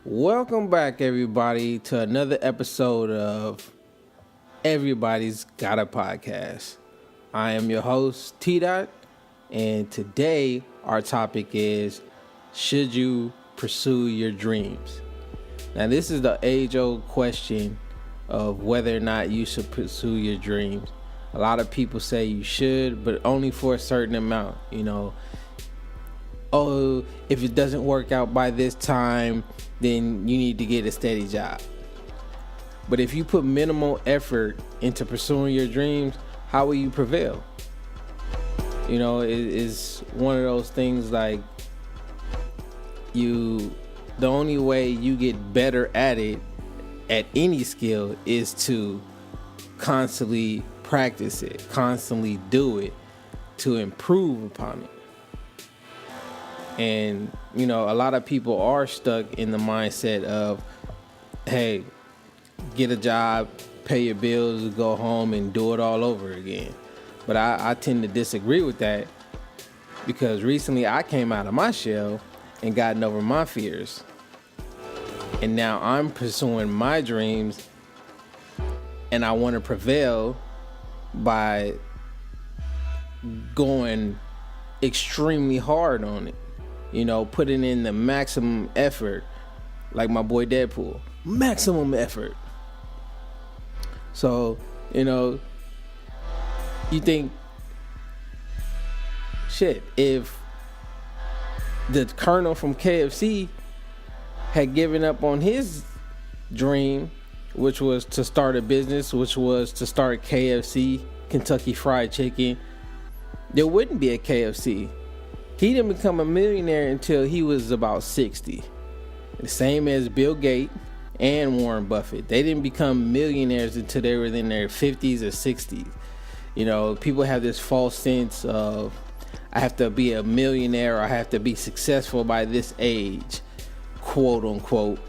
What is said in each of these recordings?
Welcome back, everybody, to another episode of Everybody's Got a Podcast. I am your host, T Dot, and today our topic is: should you pursue your dreams? Now, this is the age-old question of whether or not you should pursue your dreams. A lot of people say you should, but only for a certain amount. Oh, if it doesn't work out by this time, then you need to get a steady job. But if you put minimal effort into pursuing your dreams, how will you prevail? It's one of those things like the only way you get better at it, at any skill, is to constantly practice it, constantly do it to improve upon it. And, a lot of people are stuck in the mindset of, hey, get a job, pay your bills, go home and do it all over again. But I tend to disagree with that because recently I came out of my shell and gotten over my fears. And now I'm pursuing my dreams and I want to prevail by going extremely hard on it. Putting in the maximum effort, like my boy Deadpool. Maximum effort. So, you think, shit, if the Colonel from KFC had given up on his dream, which was to start a business, which was to start KFC, Kentucky Fried Chicken, there wouldn't be a KFC. He didn't become a millionaire until he was about 60. The same as Bill Gates and Warren Buffett. They didn't become millionaires until they were in their 50s or 60s. People have this false sense of, I have to be a millionaire or I have to be successful by this age, quote unquote.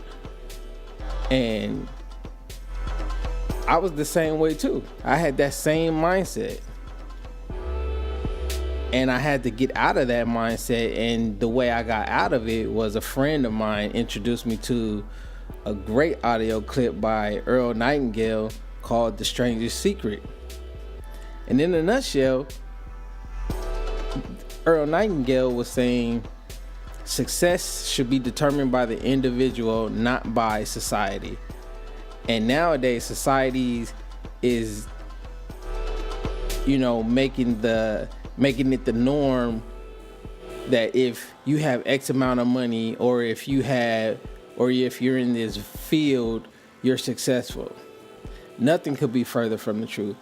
And I was the same way too. I had that same mindset. And I had to get out of that mindset. And the way I got out of it was a friend of mine introduced me to a great audio clip by Earl Nightingale called The Stranger's Secret. And in a nutshell, Earl Nightingale was saying success should be determined by the individual, not by society. And nowadays, society is, making it the norm that if you have X amount of money or if you're in this field, you're successful. Nothing could be further from the truth.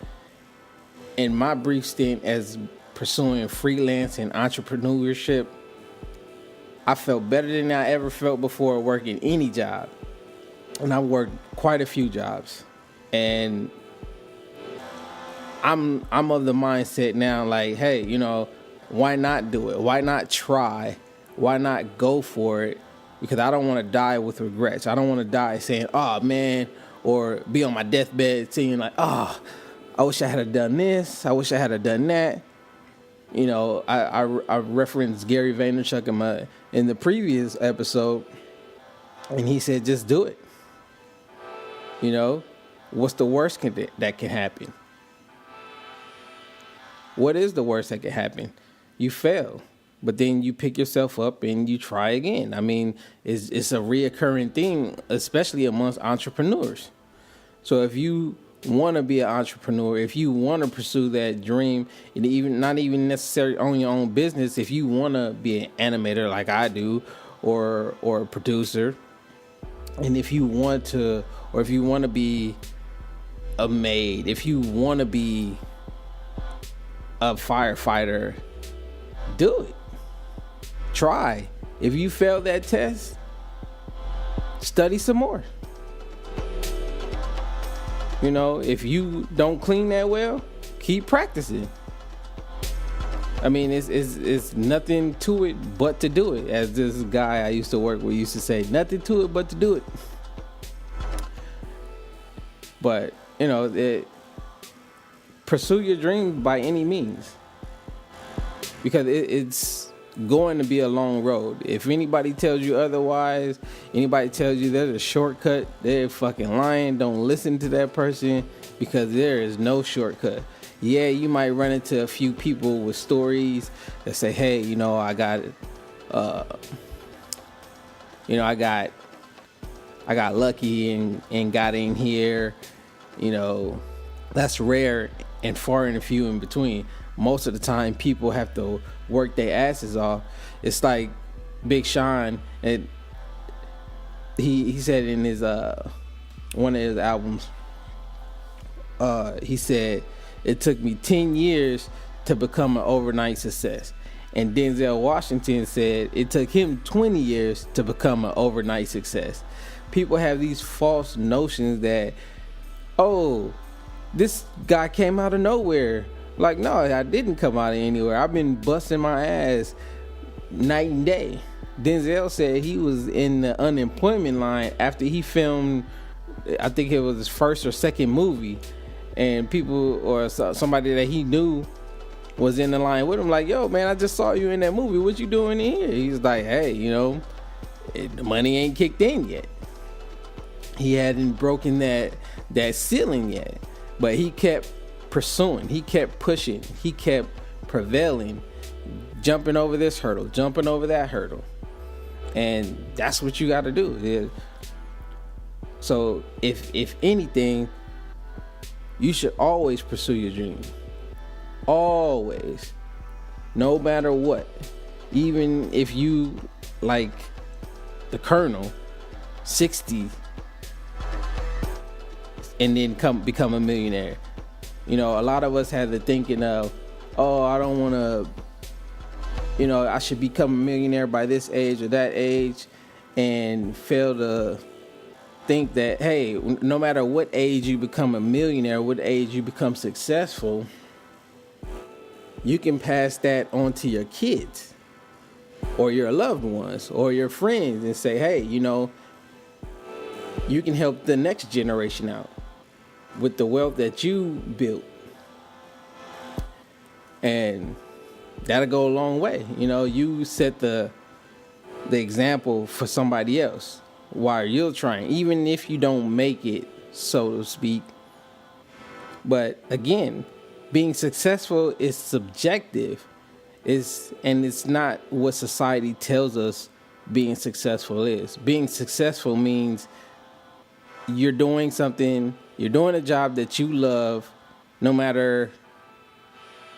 In my brief stint as pursuing freelance and entrepreneurship, I felt better than I ever felt before working any job. And I worked quite a few jobs. And I'm of the mindset now, like, hey, why not do it? Why not try? Why not go for it? Because I don't want to die with regrets. I don't want to die saying, oh, man, or be on my deathbed saying like, oh, I wish I had done this. I wish I had done that. I referenced Gary Vaynerchuk in the previous episode, and he said, just do it. What's the worst that can happen? What is the worst that can happen? You fail, but then you pick yourself up and you try again. I mean, it's a reoccurring thing, especially amongst entrepreneurs. So if you want to be an entrepreneur, if you want to pursue that dream, and even not even necessarily own your own business, if you want to be an animator like I do, or a producer, and if you want to be a maid, if you want to be a firefighter, do it. Try. If you fail that test, study some more. If you don't clean that well, keep practicing. I mean, it's nothing to it but to do it. As this guy I used to work with used to say, nothing to it but to do it. But, pursue your dream by any means. Because it's going to be a long road. If anybody tells you otherwise, anybody tells you there's a shortcut, they're fucking lying. Don't listen to that person, because there is no shortcut. Yeah, you might run into a few people with stories that say, hey, I got I got lucky and got in here. That's rare and far and few in between. Most of the time, people have to work their asses off. It's like Big Sean, and he said in his one of his albums, he said, it took me 10 years to become an overnight success. And Denzel Washington said it took him 20 years to become an overnight success. People have these false notions that, oh, this guy came out of nowhere. Like, no, I didn't come out of anywhere. I've been busting my ass night and day. Denzel said he was in the unemployment line after he filmed, I think it was his first or second movie. And people or somebody that he knew was in the line with him, like, yo, man, I just saw you in that movie. What you doing in here? He's like, hey, the money ain't kicked in yet. He hadn't broken that ceiling yet. But he kept pursuing. He kept pushing. He kept prevailing, jumping over this hurdle, jumping over that hurdle. And that's what you got to do. So if anything, you should always pursue your dream. Always. No matter what. Even if you, like the Colonel, 60, and then become a millionaire. A lot of us have the thinking of, oh, I don't want to, I should become a millionaire by this age or that age, and fail to think that, hey, no matter what age you become a millionaire, what age you become successful, you can pass that on to your kids or your loved ones or your friends and say, hey, you can help the next generation out with the wealth that you built. And that'll go a long way. You set the example for somebody else while you're trying, even if you don't make it, so to speak. But again, being successful is subjective. It's not what society tells us being successful is. Being successful means you're doing something, you're doing a job that you love, no matter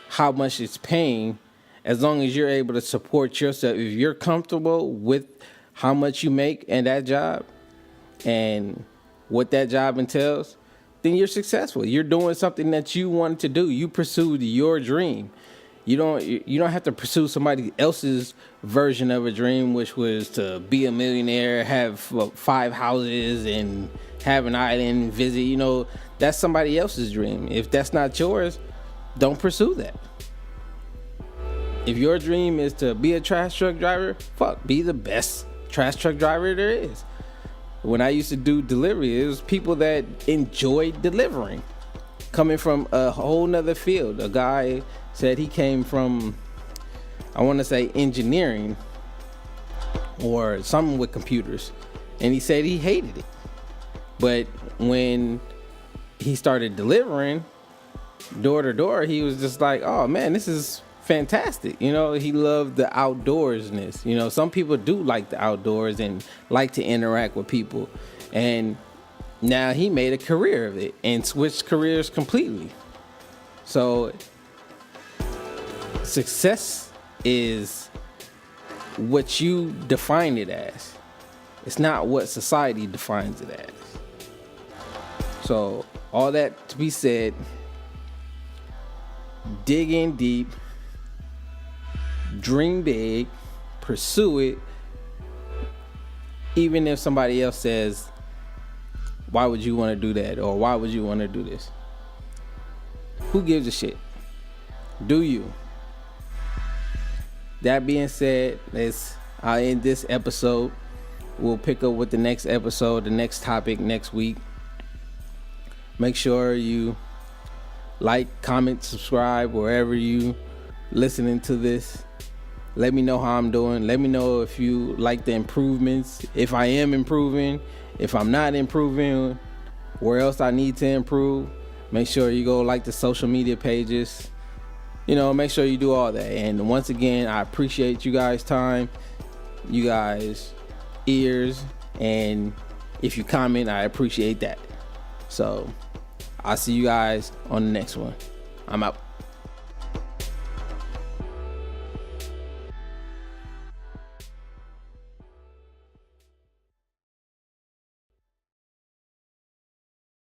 how much it's paying, as long as you're able to support yourself. If you're comfortable with how much you make in that job and what that job entails, then you're successful. You're doing something that you wanted to do. You pursued your dream. You don't have to pursue somebody else's version of a dream, which was to be a millionaire, have 5 houses, and have an island visit. That's somebody else's dream. If that's not yours, don't pursue that. If your dream is to be a trash truck driver, be the best trash truck driver there is. When I used to do delivery, it was people that enjoyed delivering, coming from a whole nother field. A guy said he came from, I want to say, engineering or something with computers, and he said he hated it. But when he started delivering door to door, he was just like, oh man, this is fantastic. He loved the outdoorsness. Some people do like the outdoors and like to interact with people. And now he made a career of it and switched careers completely. So success is what you define it as. It's not what society defines it as. So all that to be said, dig in deep, dream big, pursue it, even if somebody else says, why would you want to do that? Or why would you want to do this? Who gives a shit? Do you? That being said, I'll end this episode. We'll pick up with the next episode, the next topic next week. Make sure you like, comment, subscribe wherever you listening to this. Let me know how I'm doing. Let me know if you like the improvements, if I am improving, if I'm not improving, where else I need to improve. Make sure you go like the social media pages. Make sure you do all that. And once again, I appreciate you guys' time, you guys' ears, and if you comment, I appreciate that. So I'll see you guys on the next one. I'm out.